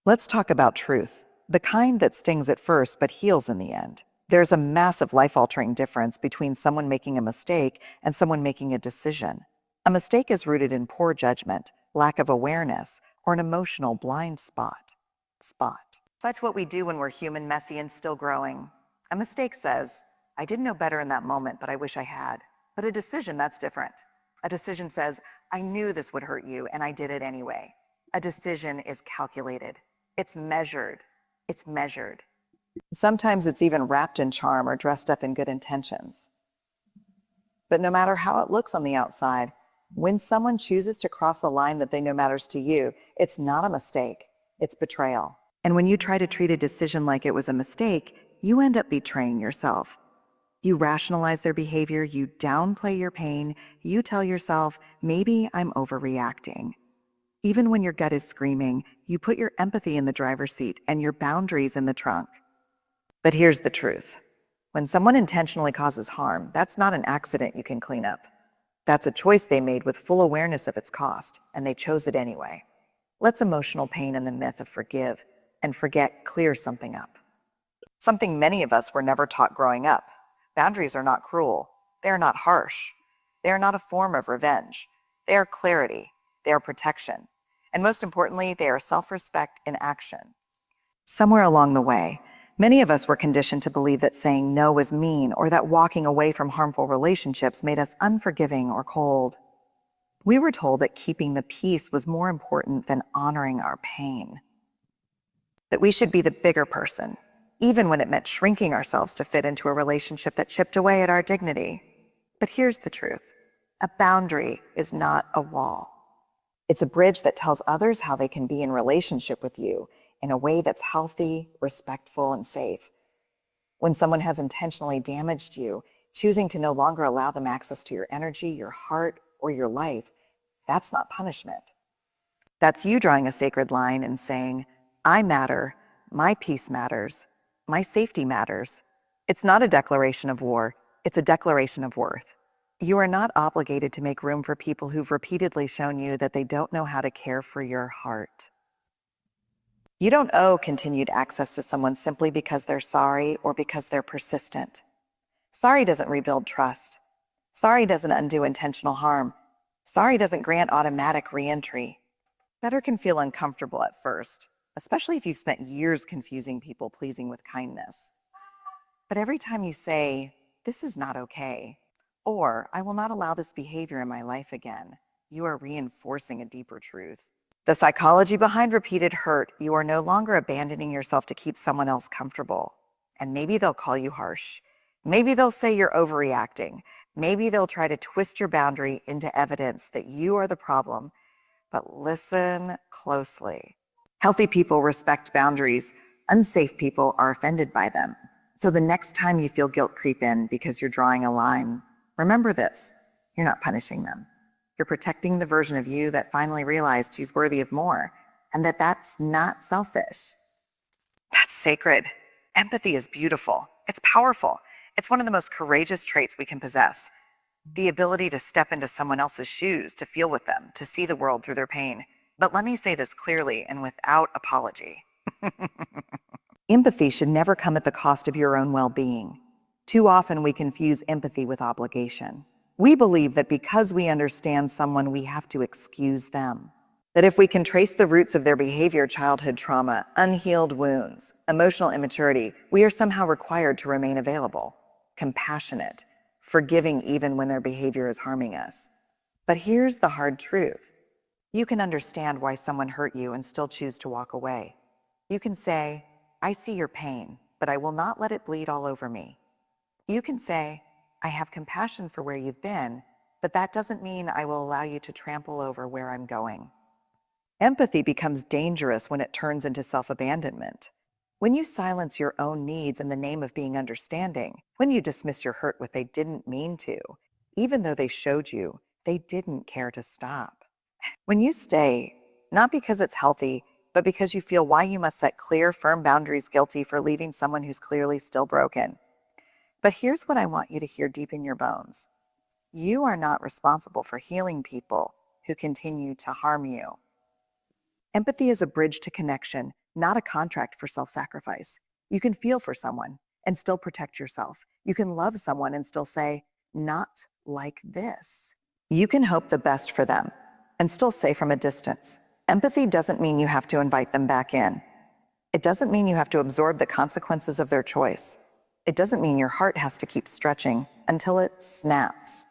Let's talk about truth, the kind that stings at first but heals in the end. There's a massive life-altering difference between someone making a mistake and someone making a decision. A mistake is rooted in poor judgment, lack of awareness, or an emotional blind spot. That's what we do when we're human, messy, and still growing. A mistake says, I didn't know better in that moment, but I wish I had. But a decision, that's different. A decision says, I knew this would hurt you, and I did it anyway. A decision is calculated. It's measured. It's measured. Sometimes it's even wrapped in charm or dressed up in good intentions. But no matter how it looks on the outside, when someone chooses to cross a line that they know matters to you, it's not a mistake, it's betrayal. And when you try to treat a decision like it was a mistake, you end up betraying yourself. You rationalize their behavior, you downplay your pain, you tell yourself, maybe I'm overreacting. Even when your gut is screaming, you put your empathy in the driver's seat and your boundaries in the trunk. But here's the truth. When someone intentionally causes harm, that's not an accident you can clean up. That's a choice they made with full awareness of its cost, and they chose it anyway. Let's emotional pain and the myth of forgive and forget clear something up. Something many of us were never taught growing up. Boundaries are not cruel. They are not harsh. They are not a form of revenge. They are clarity. They are protection. And most importantly, they are self-respect in action. Somewhere along the way, many of us were conditioned to believe that saying no was mean or that walking away from harmful relationships made us unforgiving or cold. We were told that keeping the peace was more important than honoring our pain. That we should be the bigger person, even when it meant shrinking ourselves to fit into a relationship that chipped away at our dignity. But here's the truth. A boundary is not a wall. It's a bridge that tells others how they can be in relationship with you in a way that's healthy, respectful, and safe. When someone has intentionally damaged you, choosing to no longer allow them access to your energy, your heart, or your life, that's not punishment. That's you drawing a sacred line and saying, I matter, my peace matters, my safety matters. It's not a declaration of war, it's a declaration of worth. You are not obligated to make room for people who've repeatedly shown you that they don't know how to care for your heart. You don't owe continued access to someone simply because they're sorry or because they're persistent. Sorry doesn't rebuild trust. Sorry doesn't undo intentional harm. Sorry doesn't grant automatic re-entry. Better can feel uncomfortable at first, especially if you've spent years confusing people pleasing with kindness. But every time you say, this is not okay, or I will not allow this behavior in my life again, you are reinforcing a deeper truth. The psychology behind repeated hurt, you are no longer abandoning yourself to keep someone else comfortable. And maybe they'll call you harsh. Maybe they'll say you're overreacting. Maybe they'll try to twist your boundary into evidence that you are the problem. But listen closely. Healthy people respect boundaries. Unsafe people are offended by them. So the next time you feel guilt creep in because you're drawing a line, remember this, you're not punishing them. You're protecting the version of you that finally realized she's worthy of more, and that that's not selfish. That's sacred. Empathy is beautiful. It's powerful. It's one of the most courageous traits we can possess. The ability to step into someone else's shoes, to feel with them, to see the world through their pain. But let me say this clearly and without apology. Empathy should never come at the cost of your own well-being. Too often we confuse empathy with obligation. We believe that because we understand someone, we have to excuse them. That if we can trace the roots of their behavior, childhood trauma, unhealed wounds, emotional immaturity, we are somehow required to remain available, compassionate, forgiving even when their behavior is harming us. But here's the hard truth. You can understand why someone hurt you and still choose to walk away. You can say, I see your pain, but I will not let it bleed all over me. You can say, I have compassion for where you've been, but that doesn't mean I will allow you to trample over where I'm going. Empathy becomes dangerous when it turns into self-abandonment. When you silence your own needs in the name of being understanding, when you dismiss your hurt what they didn't mean to, even though they showed you they didn't care to stop. When you stay, not because it's healthy, but because you feel why you must set clear, firm boundaries, guilty for leaving someone who's clearly still broken. But here's what I want you to hear deep in your bones. You are not responsible for healing people who continue to harm you. Empathy is a bridge to connection, not a contract for self-sacrifice. You can feel for someone and still protect yourself. You can love someone and still say, not like this. You can hope the best for them and still say from a distance. Empathy doesn't mean you have to invite them back in. It doesn't mean you have to absorb the consequences of their choice. It doesn't mean your heart has to keep stretching until it snaps.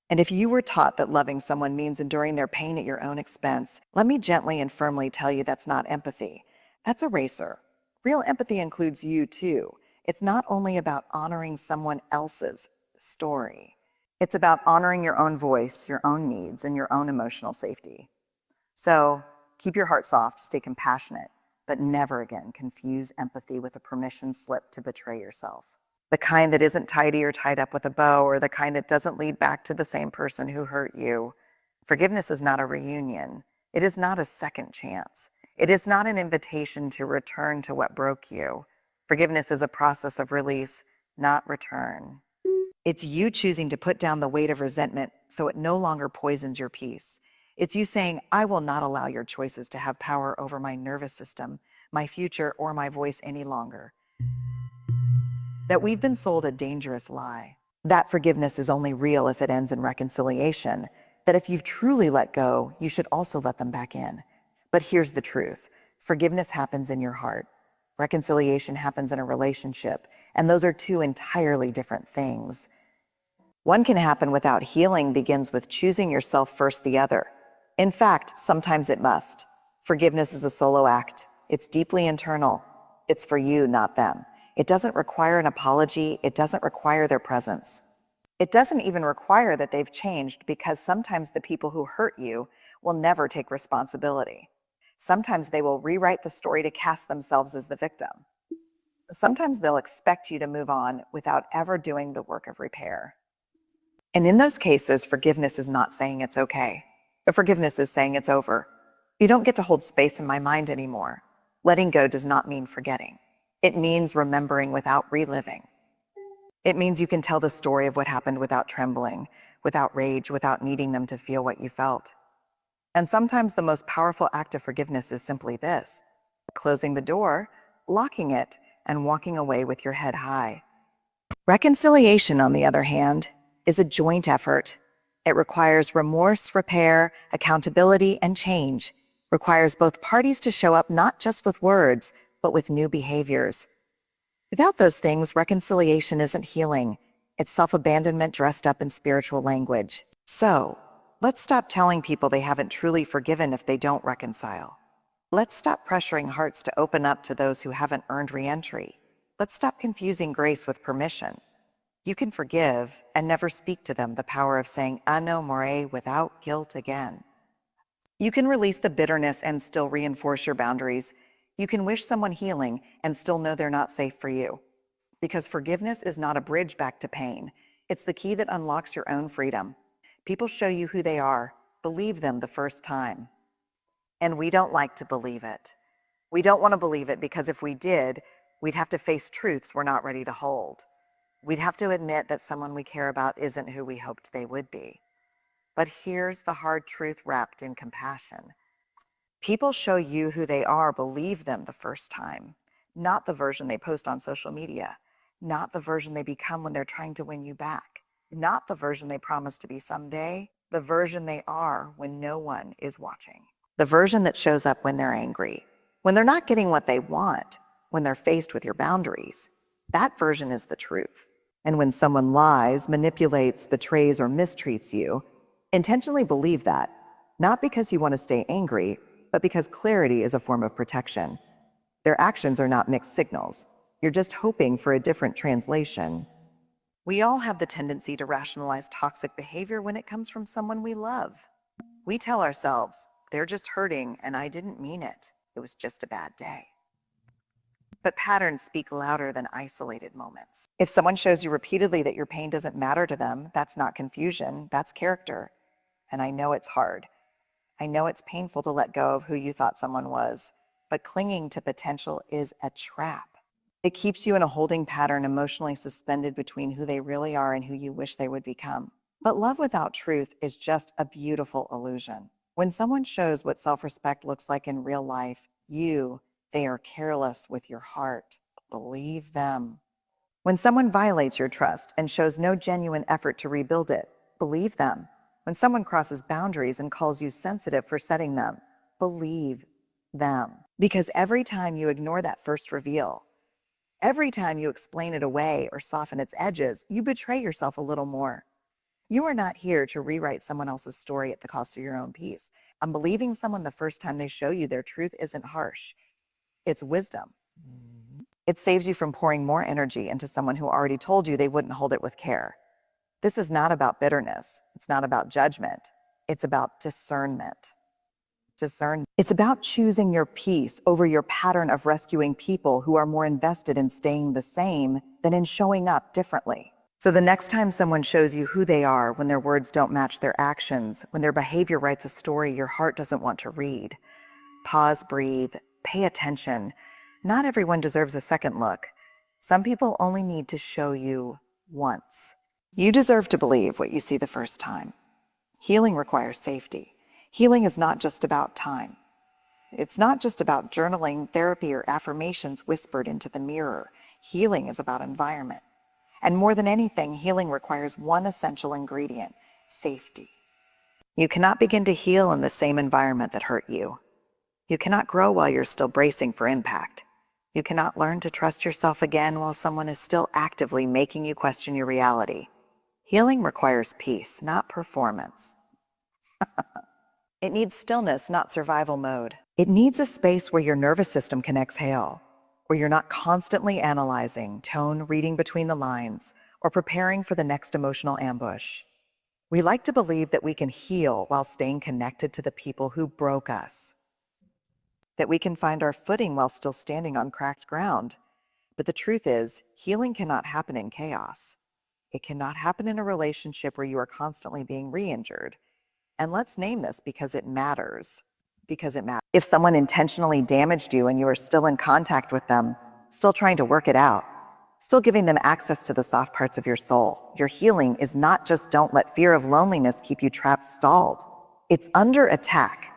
And if you were taught that loving someone means enduring their pain at your own expense, let me gently and firmly tell you that's not empathy. That's a racer. Real empathy includes you too. It's not only about honoring someone else's story. It's about honoring your own voice, your own needs, and your own emotional safety. So keep your heart soft, stay compassionate, but never again confuse empathy with a permission slip to betray yourself. The kind that isn't tidy or tied up with a bow, or the kind that doesn't lead back to the same person who hurt you. Forgiveness is not a reunion. It is not a second chance. It is not an invitation to return to what broke you. Forgiveness is a process of release, not return. It's you choosing to put down the weight of resentment so it no longer poisons your peace. It's you saying, I will not allow your choices to have power over my nervous system, my future, or my voice any longer. That we've been sold a dangerous lie. That forgiveness is only real if it ends in reconciliation. That if you've truly let go, you should also let them back in. But here's the truth. Forgiveness happens in your heart. Reconciliation happens in a relationship, and those are two entirely different things. One can happen without healing begins with choosing yourself first the other. In fact, sometimes it must. Forgiveness is a solo act. It's deeply internal. It's for you, not them. It doesn't require an apology. It doesn't require their presence. It doesn't even require that they've changed, because sometimes the people who hurt you will never take responsibility. Sometimes they will rewrite the story to cast themselves as the victim. Sometimes they'll expect you to move on without ever doing the work of repair. And in those cases, forgiveness is not saying it's okay. But forgiveness is saying it's over. You don't get to hold space in my mind anymore. Letting go does not mean forgetting. It means remembering without reliving. It means you can tell the story of what happened without trembling, without rage, without needing them to feel what you felt. And sometimes the most powerful act of forgiveness is simply this: closing the door, locking it, and walking away with your head high. Reconciliation, on the other hand, is a joint effort. It requires remorse, repair, accountability, and change. Requires both parties to show up not just with words, but with new behaviors. Without those things, reconciliation isn't healing. It's self-abandonment dressed up in spiritual language. So, let's stop telling people they haven't truly forgiven if they don't reconcile. Let's stop pressuring hearts to open up to those who haven't earned re-entry. Let's stop confusing grace with permission. You can forgive and never speak to them the power of saying "no more" without guilt again. You can release the bitterness and still reinforce your boundaries. You can wish someone healing and still know they're not safe for you. Because forgiveness is not a bridge back to pain. It's the key that unlocks your own freedom. People show you who they are. Believe them the first time. And we don't like to believe it. We don't want to believe it because if we did, we'd have to face truths we're not ready to hold. We'd have to admit that someone we care about isn't who we hoped they would be. But here's the hard truth wrapped in compassion. People show you who they are. Believe them the first time. Not the version they post on social media. Not the version they become when they're trying to win you back. Not the version they promise to be someday. The version they are when no one is watching. The version that shows up when they're angry, when they're not getting what they want, when they're faced with your boundaries. That version is the truth. And when someone lies, manipulates, betrays, or mistreats you, intentionally believe that, not because you want to stay angry, but because clarity is a form of protection. Their actions are not mixed signals. You're just hoping for a different translation. We all have the tendency to rationalize toxic behavior when it comes from someone we love. We tell ourselves, they're just hurting and I didn't mean it. It was just a bad day. But patterns speak louder than isolated moments. If someone shows you repeatedly that your pain doesn't matter to them, that's not confusion, that's character. And I know it's hard. I know it's painful to let go of who you thought someone was, but clinging to potential is a trap. It keeps you in a holding pattern, emotionally suspended between who they really are and who you wish they would become. But love without truth is just a beautiful illusion. When someone shows what self-respect looks like in real life, you They are careless with your heart. Believe them. When someone violates your trust and shows no genuine effort to rebuild it, believe them. When someone crosses boundaries and calls you sensitive for setting them, believe them. Because every time you ignore that first reveal, every time you explain it away or soften its edges, you betray yourself a little more. You are not here to rewrite someone else's story at the cost of your own peace. Believing someone the first time they show you their truth isn't harsh. It's wisdom. It saves you from pouring more energy into someone who already told you they wouldn't hold it with care. This is not about bitterness. It's not about judgment. It's about discernment. It's about choosing your peace over your pattern of rescuing people who are more invested in staying the same than in showing up differently. So the next time someone shows you who they are when their words don't match their actions, when their behavior writes a story your heart doesn't want to read, pause, breathe, pay attention. Not everyone deserves a second look. Some people only need to show you once. You deserve to believe what you see the first time. Healing requires safety. Healing is not just about time. It's not just about journaling, therapy, or affirmations whispered into the mirror. Healing is about environment. And more than anything, healing requires one essential ingredient: safety. You cannot begin to heal in the same environment that hurt you. You cannot grow while you're still bracing for impact. You cannot learn to trust yourself again while someone is still actively making you question your reality. Healing requires peace, not performance. It needs stillness, not survival mode. It needs a space where your nervous system can exhale, where you're not constantly analyzing, tone reading between the lines, or preparing for the next emotional ambush. We like to believe that we can heal while staying connected to the people who broke us, that we can find our footing while still standing on cracked ground. But the truth is, healing cannot happen in chaos. It cannot happen in a relationship where you are constantly being re-injured. And let's name this because it matters. If someone intentionally damaged you and you are still in contact with them, still trying to work it out, still giving them access to the soft parts of your soul, your healing is not just don't let fear of loneliness keep you trapped, stalled. It's under attack.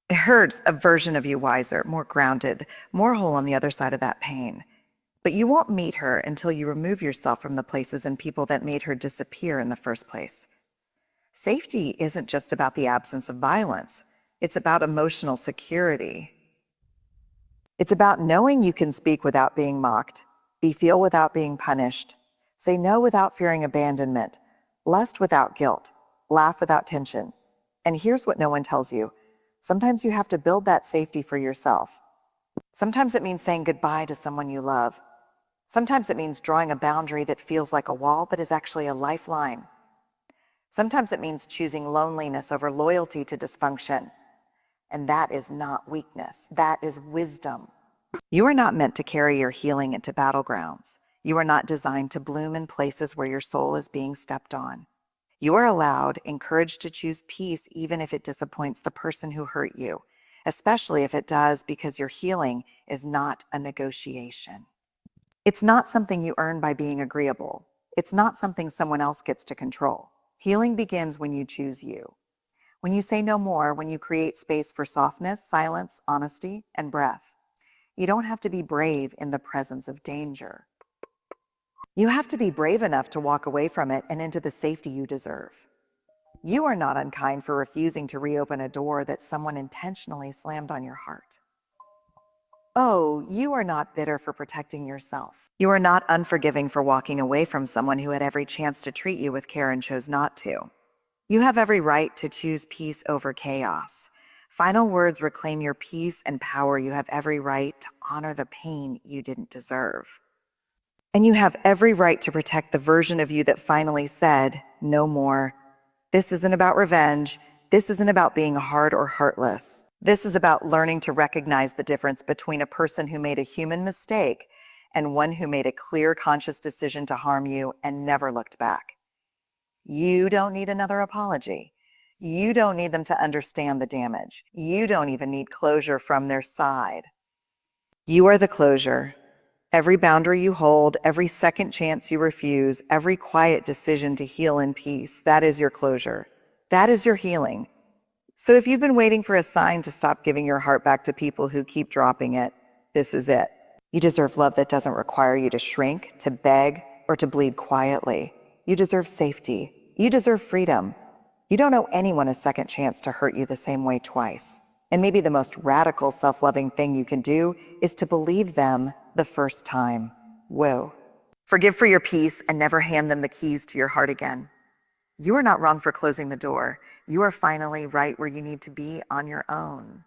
It hurts a version of you wiser, more grounded, more whole on the other side of that pain. But you won't meet her until you remove yourself from the places and people that made her disappear in the first place. Safety isn't just about the absence of violence. It's about emotional security. It's about knowing you can speak without being mocked, be feel without being punished, say no without fearing abandonment, lust without guilt, laugh without tension. And here's what no one tells you. Sometimes you have to build that safety for yourself. Sometimes it means saying goodbye to someone you love. Sometimes it means drawing a boundary that feels like a wall but is actually a lifeline. Sometimes it means choosing loneliness over loyalty to dysfunction. And that is not weakness. That is wisdom. You are not meant to carry your healing into battlegrounds. You are not designed to bloom in places where your soul is being stepped on. You are allowed, encouraged to choose peace even if it disappoints the person who hurt you, especially if it does, because your healing is not a negotiation. It's not something you earn by being agreeable. It's not something someone else gets to control. Healing begins when you choose you. When you say no more, when you create space for softness, silence, honesty, and breath. You don't have to be brave in the presence of danger. You have to be brave enough to walk away from it and into the safety you deserve. You are not unkind for refusing to reopen a door that someone intentionally slammed on your heart. Oh, you are not bitter for protecting yourself. You are not unforgiving for walking away from someone who had every chance to treat you with care and chose not to. You have every right to choose peace over chaos. Final words reclaim your peace and power. You have every right to honor the pain you didn't deserve. And you have every right to protect the version of you that finally said, no more. This isn't about revenge. This isn't about being hard or heartless. This is about learning to recognize the difference between a person who made a human mistake and one who made a clear, conscious decision to harm you and never looked back. You don't need another apology. You don't need them to understand the damage. You don't even need closure from their side. You are the closure. Every boundary you hold, every second chance you refuse, every quiet decision to heal in peace, that is your closure. That is your healing. So if you've been waiting for a sign to stop giving your heart back to people who keep dropping it, this is it. You deserve love that doesn't require you to shrink, to beg, or to bleed quietly. You deserve safety. You deserve freedom. You don't owe anyone a second chance to hurt you the same way twice. And maybe the most radical self-loving thing you can do is to believe them the first time. Whoa. Forgive for your peace and never hand them the keys to your heart again. You are not wrong for closing the door. You are finally right where you need to be on your own.